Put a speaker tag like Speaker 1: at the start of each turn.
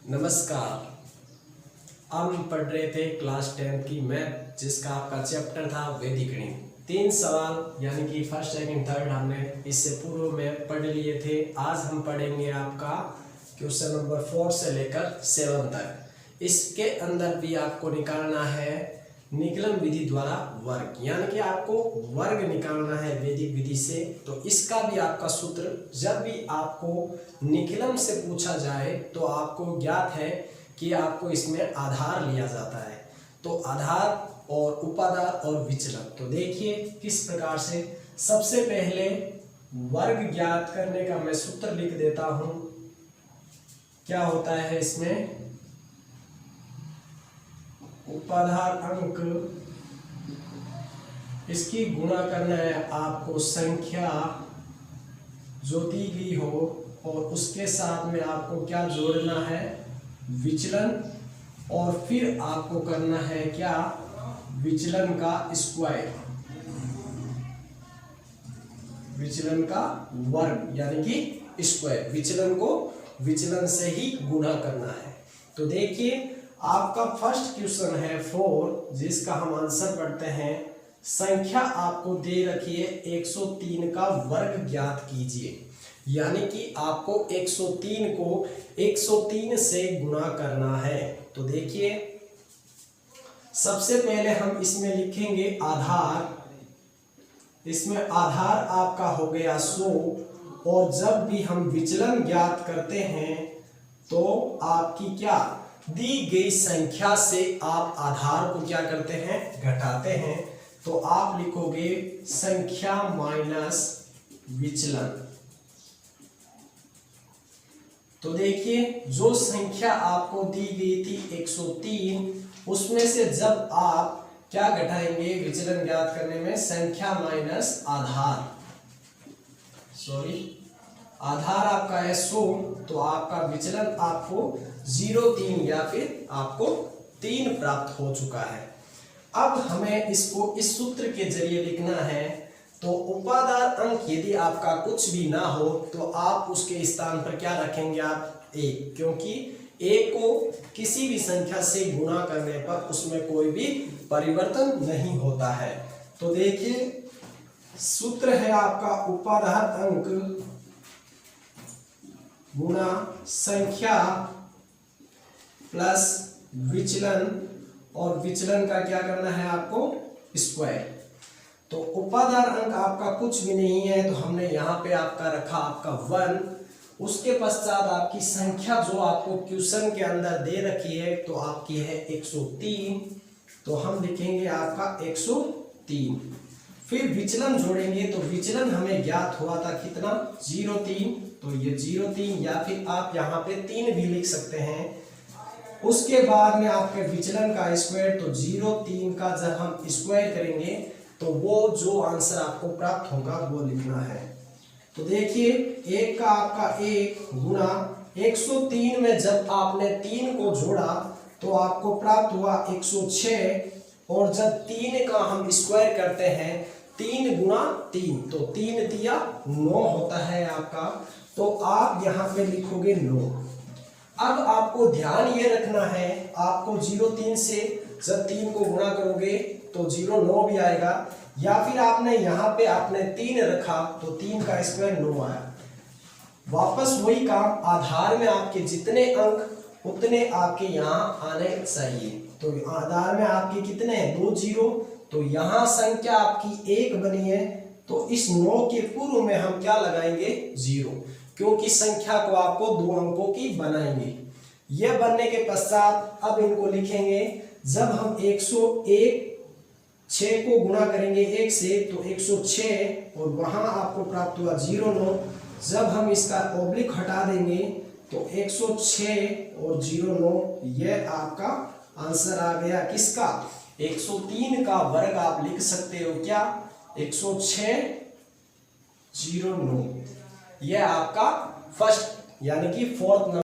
Speaker 1: नमस्कार। हम पढ़ रहे थे क्लास 10 की मैथ, जिसका आपका चैप्टर था वैदिक गणित। 3 सवाल यानी कि फर्स्ट सेकंड थर्ड हमने इससे पूर्व में पढ़ लिए थे। आज हम पढ़ेंगे आपका क्वेश्चन नंबर 4 से लेकर 7 तक। इसके अंदर भी आपको निकालना है निकलन विधि द्वारा वर्ग, यानी कि आपको वर्ग निकालना है वैदिक विधि से। तो इसका भी आपका सूत्र, जब भी आपको निकलन से पूछा जाए तो आपको ज्ञात है कि आपको इसमें आधार लिया जाता है। तो आधार और उपाधार और विचलन। तो देखिए किस प्रकार से। सबसे पहले वर्ग ज्ञात करने का मैं सूत्र लिख देता हूं। क्या होता है इसमें? उपाधार अंक, इसकी गुणा करना है आपको संख्या जो दी गई हो, और उसके साथ में आपको क्या जोड़ना है? विचलन। और फिर आपको करना है क्या? विचलन का स्क्वायर, विचलन का वर्ग यानी कि स्क्वायर। विचलन को विचलन से ही गुणा करना है। तो देखिए आपका फर्स्ट क्वेश्चन है 4, जिसका हम आंसर पढ़ते हैं। संख्या आपको दे रखी है 103 का वर्ग ज्ञात कीजिए, यानी कि आपको 103 को 103 से गुणा करना है। तो देखिए सबसे पहले हम इसमें लिखेंगे आधार। इसमें आधार आपका हो गया 100, और जब भी हम विचलन ज्ञात करते हैं तो आपकी क्या दी गई संख्या से आप आधार को क्या करते हैं? घटाते हैं। तो आप लिखोगे संख्या माइनस विचलन। तो देखिए जो संख्या आपको दी गई थी 103, उसमें से जब आप क्या घटाएंगे विचलन ज्ञात करने में? संख्या माइनस आधार, आधार आपका है 100, तो आपका विचलन आपको 0.3 या फिर आपको 3 प्राप्त हो चुका है। अब हमें इसको इस सूत्र के जरिए लिखना है। तो उपाधार अंक यदि आपका कुछ भी ना हो तो आप उसके स्थान पर क्या रखेंगे? आप 1, क्योंकि 1 को किसी भी संख्या से गुणा करने पर उसमें कोई भी परिवर्तन नहीं होता है। तो देखिए सूत्र है आपका उपाधार अंक गुणा संख्या प्लस विचलन, और विचलन का क्या करना है आपको? स्क्वायर। तो उपाधार अंक आपका कुछ भी नहीं है, तो हमने यहाँ पे आपका रखा आपका 1। उसके पश्चात आपकी संख्या जो आपको क्वेश्चन के अंदर दे रखी है तो आपकी है 103, तो हम लिखेंगे आपका 103। फिर विचलन जोड़ेंगे, तो विचलन हमें ज्ञात हुआ था कितना? 0.3, तो ये 0.3 या फिर आप यहाँ पे 3 भी लिख सकते हैं। उसके बाद में आपके विचलन का स्क्वायर, तो 0.3 का जब हम स्क्वायर करेंगे तो वो जो आंसर आपको प्राप्त होगा वो लिखना है। तो देखिए 1 का आपका 1 गुणा 103 में जब आपने 3 को जोड़ा तो आपको प्राप्त हुआ 106, और जब 3 का हम स्क्वायर करते हैं 3 गुणा 3, तो 3 दिया 9 होता है आपका। तो आप यहाँ पे लिखोगे 9। अब आपको ध्यान ये रखना है, आपको 0.3 से जब 3 को गुणा करोगे तो 0.9 भी आएगा, या फिर आपने यहाँ पे आपने 3 रखा तो 3 का स्क्वायर 9 आया। वापस वही काम, आधार में आपके जितने अंक उतने आपके यहाँ आने चाहिए। तो आधार में आपके कितने हैं? 2 0, तो यहाँ संख्या आपकी 1 बनी है, तो इस 9 के पूर्व में हम क्या लगाएंगे? 0, क्योंकि संख्या को आपको 2 अंकों की बनाएंगे। यह बनने के पश्चात अब इनको लिखेंगे। जब हम 101 6 को गुणा करेंगे 1 से तो 106, और वहां आपको प्राप्त हुआ 0.9। जब हम इसका ऑब्लिक हटा देंगे तो 106 और 0.9, यह आपका आंसर आ गया किसका? 103 का वर्ग आप लिख सकते हो क्या? 106 0.9। यह आपका फर्स्ट यानी कि 4th नंबर